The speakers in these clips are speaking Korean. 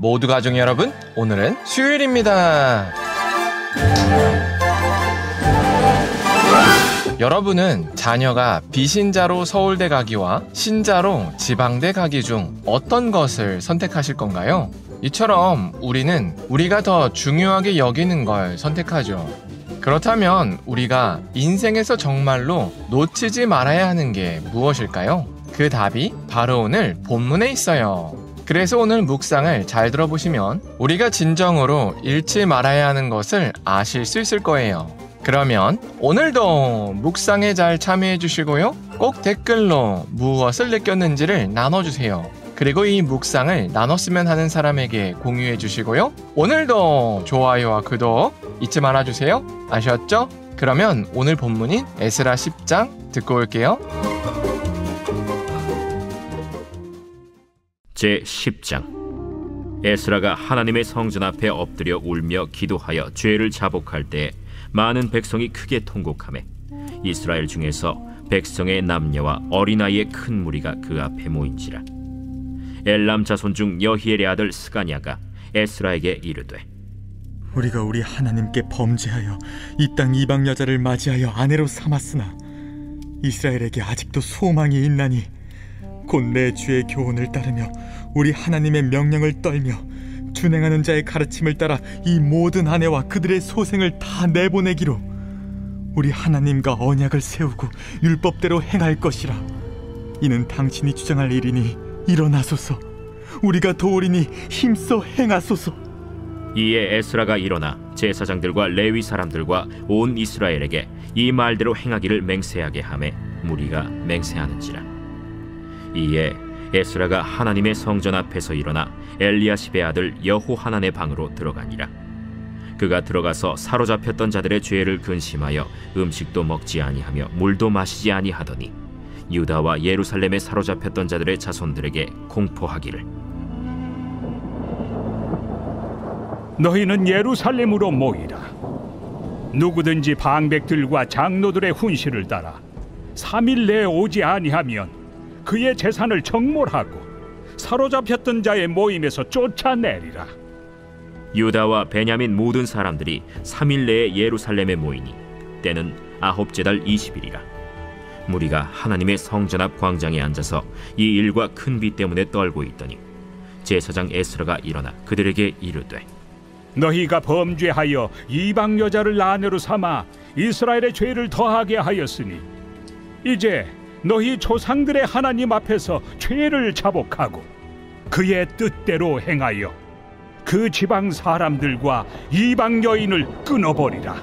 모두 가족 여러분, 오늘은 수요일입니다. 여러분은 자녀가 비신자로 서울대 가기와 신자로 지방대 가기 중 어떤 것을 선택하실 건가요? 이처럼 우리는 우리가 더 중요하게 여기는 걸 선택하죠. 그렇다면 우리가 인생에서 정말로 놓치지 말아야 하는 게 무엇일까요? 그 답이 바로 오늘 본문에 있어요. 그래서 오늘 묵상을 잘 들어보시면 우리가 진정으로 잃지 말아야 하는 것을 아실 수 있을 거예요. 그러면 오늘도 묵상에 잘 참여해 주시고요. 꼭 댓글로 무엇을 느꼈는지를 나눠주세요. 그리고 이 묵상을 나눴으면 하는 사람에게 공유해 주시고요. 오늘도 좋아요와 구독 잊지 말아주세요. 아셨죠? 그러면 오늘 본문인 에스라 10장 듣고 올게요. 제10장. 에스라가 하나님의 성전 앞에 엎드려 울며 기도하여 죄를 자복할 때 많은 백성이 크게 통곡하매 이스라엘 중에서 백성의 남녀와 어린아이의 큰 무리가 그 앞에 모인지라. 엘람 자손 중 여히엘의 아들 스가냐가 에스라에게 이르되, 우리가 우리 하나님께 범죄하여 이 땅 이방 여자를 맞이하여 아내로 삼았으나 이스라엘에게 아직도 소망이 있나니 곧 내 주의 교훈을 따르며 우리 하나님의 명령을 떨며 준행하는 자의 가르침을 따라 이 모든 아내와 그들의 소생을 다 내보내기로 우리 하나님과 언약을 세우고 율법대로 행할 것이라. 이는 당신이 주장할 일이니 일어나소서. 우리가 도우리니 힘써 행하소서. 이에 에스라가 일어나 제사장들과 레위 사람들과 온 이스라엘에게 이 말대로 행하기를 맹세하게 하매 무리가 맹세하는지라. 이에 에스라가 하나님의 성전 앞에서 일어나 엘리야십의 아들 여호하난의 방으로 들어가니라. 그가 들어가서 사로잡혔던 자들의 죄를 근심하여 음식도 먹지 아니하며 물도 마시지 아니하더니 유다와 예루살렘에 사로잡혔던 자들의 자손들에게 공포하기를, 너희는 예루살렘으로 모이라. 누구든지 방백들과 장로들의 훈시를 따라 3일 내에 오지 아니하면 그의 재산을 정몰하고 사로잡혔던 자의 모임에서 쫓아내리라. 유다와 베냐민 모든 사람들이 3일 내에 예루살렘에 모이니 때는 아홉째 달 20일이라. 무리가 하나님의 성전 앞 광장에 앉아서 이 일과 큰 비 때문에 떨고 있더니 제사장 에스라가 일어나 그들에게 이르되, 너희가 범죄하여 이방 여자를 아내로 삼아 이스라엘의 죄를 더하게 하였으니 이제 너희 조상들의 하나님 앞에서 죄를 자복하고 그의 뜻대로 행하여 그 지방 사람들과 이방 여인을 끊어버리라.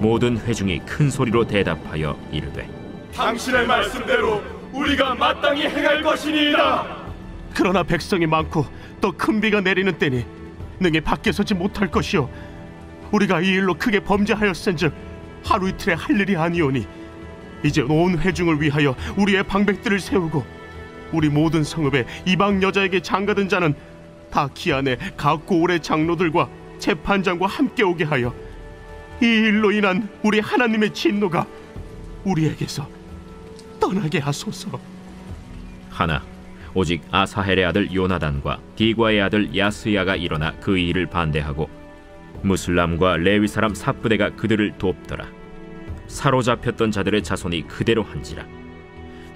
모든 회중이 큰 소리로 대답하여 이르되, 당신의 말씀대로 우리가 마땅히 행할 것이니이다. 그러나 백성이 많고 또 큰 비가 내리는 때니 능히 밖에 서지 못할 것이요 우리가 이 일로 크게 범죄하였은즉 하루 이틀에 할 일이 아니오니 이제 온 회중을 위하여 우리의 방백들을 세우고 우리 모든 성읍에 이방 여자에게 장가든 자는 다 기한에 각고 올의 장로들과 재판장과 함께 오게 하여 이 일로 인한 우리 하나님의 진노가 우리에게서 떠나게 하소서. 하나 오직 아사헬의 아들 요나단과 디과의 아들 야스야가 일어나 그 일을 반대하고 무슬람과 레위 사람 삽부대가 그들을 돕더라. 사로잡혔던 자들의 자손이 그대로 한지라.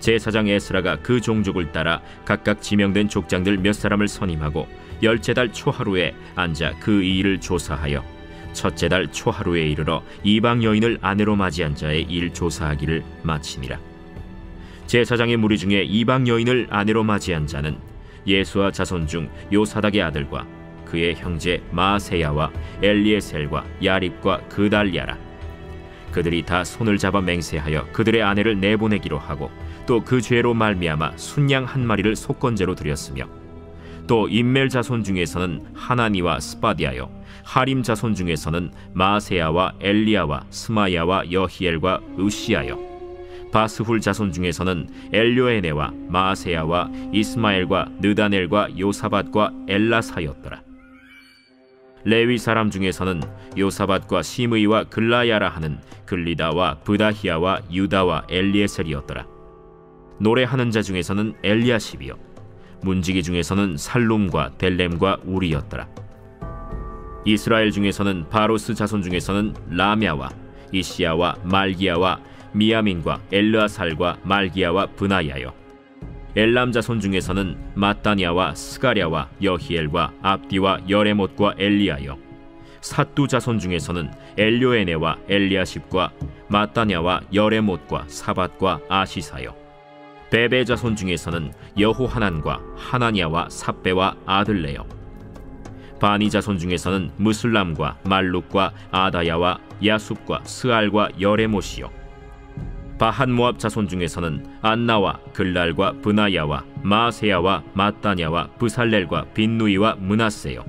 제사장 에스라가 그 종족을 따라 각각 지명된 족장들 몇 사람을 선임하고 10째 달 초하루에 앉아 그 일을 조사하여 첫째 달 초하루에 이르러 이방 여인을 아내로 맞이한 자의 일 조사하기를 마치니라. 제사장의 무리 중에 이방 여인을 아내로 맞이한 자는 예수와 자손 중 요사닥의 아들과 그의 형제 마세야와 엘리에셀과 야립과 그달랴라. 그들이 다 손을 잡아 맹세하여 그들의 아내를 내보내기로 하고 또 그 죄로 말미암아 순양 한 마리를 속건제로 드렸으며 또 임멜 자손 중에서는 하나니와 스바디아요 하림 자손 중에서는 마세야와 엘리야와 스마야와 여히엘과 으시야요 바스훌 자손 중에서는 엘료에네와 마세야와 이스마엘과 느다넬과 요사밧과 엘라사였더라. 레위 사람 중에서는 요사밧과 시므이와 글라야라 하는 글리다와 브다히야와 유다와 엘리에셀이었더라. 노래하는 자 중에서는 엘리야십이요 문지기 중에서는 살룸과 델렘과 우리였더라. 이스라엘 중에서는 바로스 자손 중에서는 라мя와 이시야와 말기야와 미야민과 엘르아살과 말기야와 브나야요. 엘람 자손 중에서는 마따냐와 스가랴와 여히엘과 압디와 여레못과 엘리야요. 삿두 자손 중에서는 엘료에네와 엘리아십과 마따냐와 여레못과 사밧과 아시사요. 베베 자손 중에서는 여호하난과 하나냐와 삽베와 아들레요. 바니 자손 중에서는 무슬람과 말룩과 아다야와 야숲과 스알과 여레못이요. 바한 모압 자손 중에서는 안나와 글랄과 브나야와 마세야와 마따냐와 브살렐과 빈누이와 므낫세요.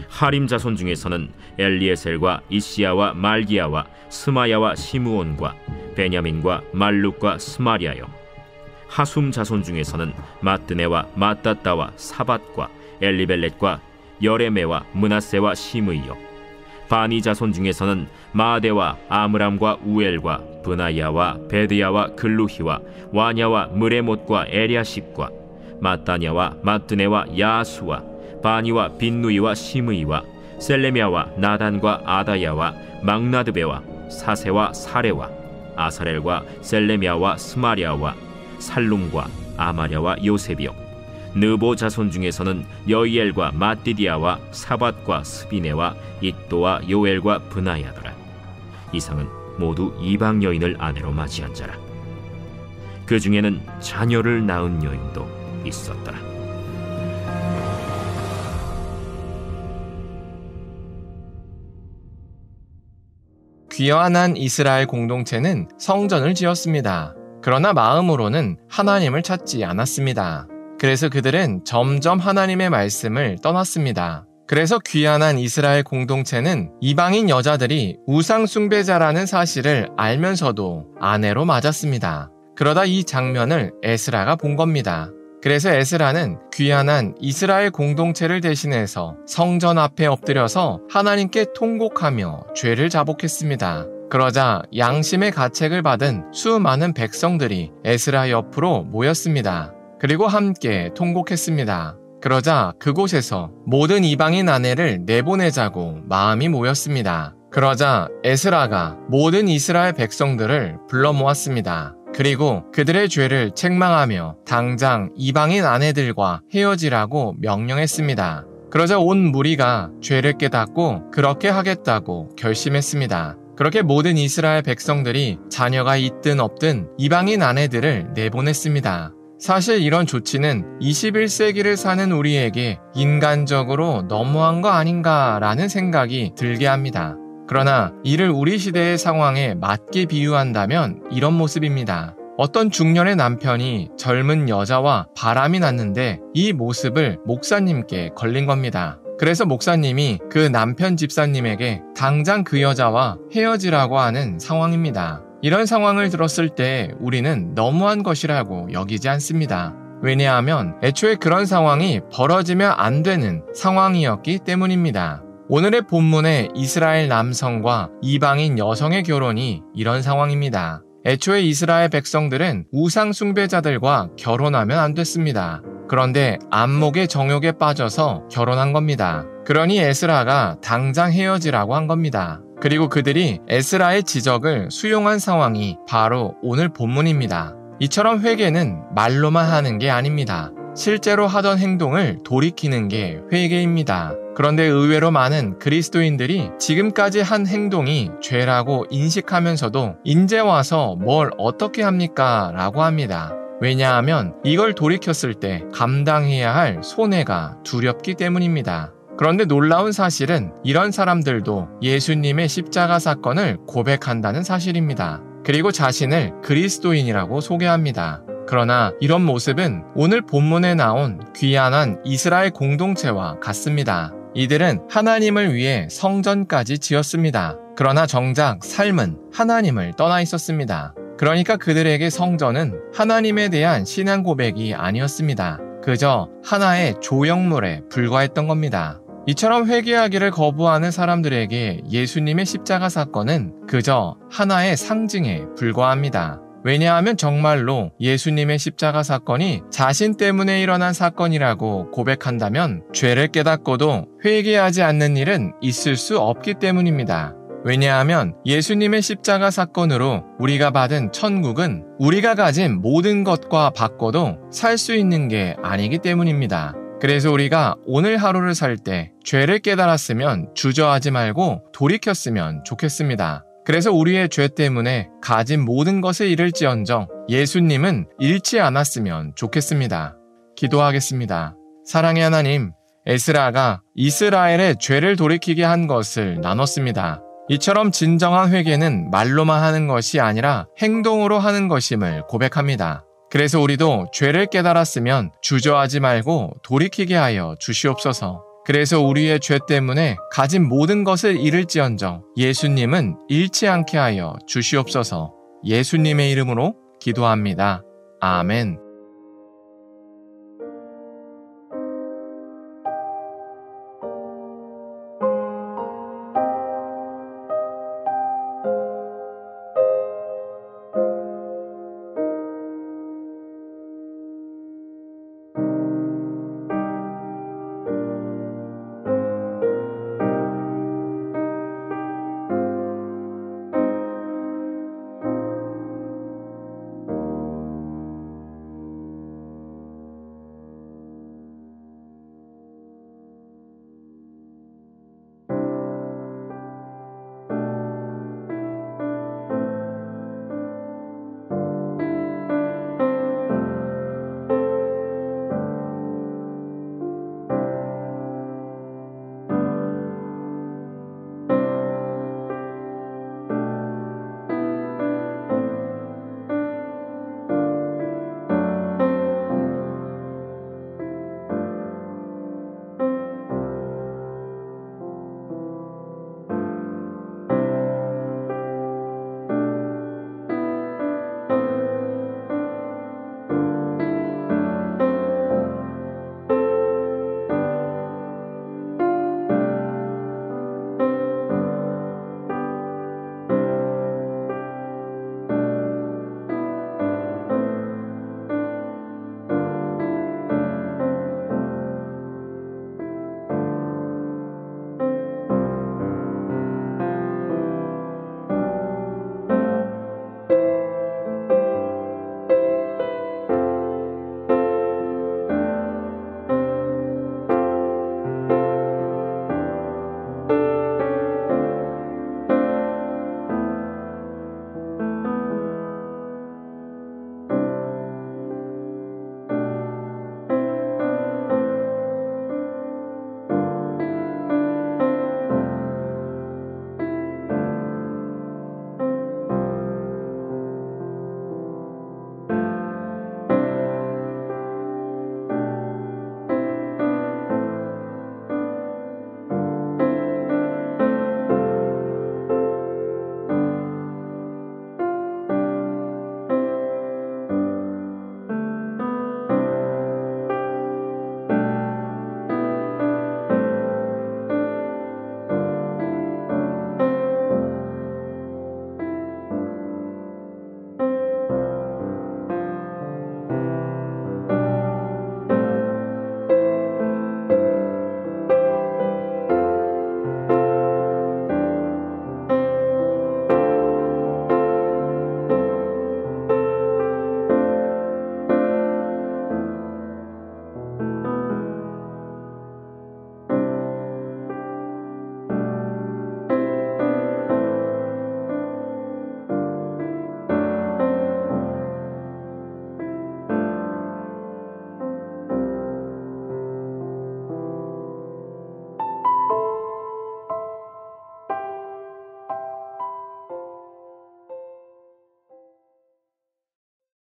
하림 자손 중에서는 엘리에셀과 이시야와 말기야와 스마야와 시므온과 베냐민과 말룩과 스마리아요. 하숨 자손 중에서는 마뜨네와 마따따와 사밧과 엘리벨렛과 여레메와 므낫세와 시므이요. 바니 자손 중에서는 마데와 아므람과 우엘과 브나야와 베드야와 글루히와 와냐와 무레못과 에리아십과 마따냐와 마뜨네와 야수와 바니와 빈누이와 시므이와 셀레미아와 나단과 아다야와 막나드베와 사세와 사레와 아사렐과 셀레미아와 스마리아와 살룸과 아마랴와 요셉이요. 느보 자손 중에서는 여이엘과 마띠디아와 사밧과 스비네와 잇도와 요엘과 브나야더라. 이상은 모두 이방 여인을 아내로 맞이한 자라. 그 중에는 자녀를 낳은 여인도 있었더라. 귀환한 이스라엘 공동체는 성전을 지었습니다. 그러나 마음으로는 하나님을 찾지 않았습니다. 그래서 그들은 점점 하나님의 말씀을 떠났습니다. 그래서 귀환한 이스라엘 공동체는 이방인 여자들이 우상 숭배자라는 사실을 알면서도 아내로 맞았습니다. 그러다 이 장면을 에스라가 본 겁니다. 그래서 에스라는 귀환한 이스라엘 공동체를 대신해서 성전 앞에 엎드려서 하나님께 통곡하며 죄를 자복했습니다. 그러자 양심의 가책을 받은 수많은 백성들이 에스라 옆으로 모였습니다. 그리고 함께 통곡했습니다. 그러자 그곳에서 모든 이방인 아내를 내보내자고 마음이 모였습니다. 그러자 에스라가 모든 이스라엘 백성들을 불러 모았습니다. 그리고 그들의 죄를 책망하며 당장 이방인 아내들과 헤어지라고 명령했습니다. 그러자 온 무리가 죄를 깨닫고 그렇게 하겠다고 결심했습니다. 그렇게 모든 이스라엘 백성들이 자녀가 있든 없든 이방인 아내들을 내보냈습니다. 사실 이런 조치는 21세기를 사는 우리에게 인간적으로 너무한 거 아닌가라는 생각이 들게 합니다. 그러나 이를 우리 시대의 상황에 맞게 비유한다면 이런 모습입니다. 어떤 중년의 남편이 젊은 여자와 바람이 났는데 이 모습을 목사님께 걸린 겁니다. 그래서 목사님이 그 남편 집사님에게 당장 그 여자와 헤어지라고 하는 상황입니다. 이런 상황을 들었을 때 우리는 너무한 것이라고 여기지 않습니다. 왜냐하면 애초에 그런 상황이 벌어지면 안 되는 상황이었기 때문입니다. 오늘의 본문의 이스라엘 남성과 이방인 여성의 결혼이 이런 상황입니다. 애초에 이스라엘 백성들은 우상 숭배자들과 결혼하면 안 됐습니다. 그런데 안목의 정욕에 빠져서 결혼한 겁니다. 그러니 에스라가 당장 헤어지라고 한 겁니다. 그리고 그들이 에스라의 지적을 수용한 상황이 바로 오늘 본문입니다. 이처럼 회개는 말로만 하는 게 아닙니다. 실제로 하던 행동을 돌이키는 게 회개입니다. 그런데 의외로 많은 그리스도인들이 지금까지 한 행동이 죄라고 인식하면서도 이제 와서 뭘 어떻게 합니까? 라고 합니다. 왜냐하면 이걸 돌이켰을 때 감당해야 할 손해가 두렵기 때문입니다. 그런데 놀라운 사실은 이런 사람들도 예수님의 십자가 사건을 고백한다는 사실입니다. 그리고 자신을 그리스도인이라고 소개합니다. 그러나 이런 모습은 오늘 본문에 나온 귀환한 이스라엘 공동체와 같습니다. 이들은 하나님을 위해 성전까지 지었습니다. 그러나 정작 삶은 하나님을 떠나 있었습니다. 그러니까 그들에게 성전은 하나님에 대한 신앙 고백이 아니었습니다. 그저 하나의 조형물에 불과했던 겁니다. 이처럼 회개하기를 거부하는 사람들에게 예수님의 십자가 사건은 그저 하나의 상징에 불과합니다. 왜냐하면 정말로 예수님의 십자가 사건이 자신 때문에 일어난 사건이라고 고백한다면 죄를 깨닫고도 회개하지 않는 일은 있을 수 없기 때문입니다. 왜냐하면 예수님의 십자가 사건으로 우리가 받은 천국은 우리가 가진 모든 것과 바꿔도 살 수 있는 게 아니기 때문입니다. 그래서 우리가 오늘 하루를 살 때 죄를 깨달았으면 주저하지 말고 돌이켰으면 좋겠습니다. 그래서 우리의 죄 때문에 가진 모든 것을 잃을지언정 예수님은 잃지 않았으면 좋겠습니다. 기도하겠습니다. 사랑의 하나님, 에스라가 이스라엘의 죄를 돌이키게 한 것을 나눴습니다. 이처럼 진정한 회개는 말로만 하는 것이 아니라 행동으로 하는 것임을 고백합니다. 그래서 우리도 죄를 깨달았으면 주저하지 말고 돌이키게 하여 주시옵소서. 그래서 우리의 죄 때문에 가진 모든 것을 잃을지언정 예수님은 잃지 않게 하여 주시옵소서. 예수님의 이름으로 기도합니다. 아멘.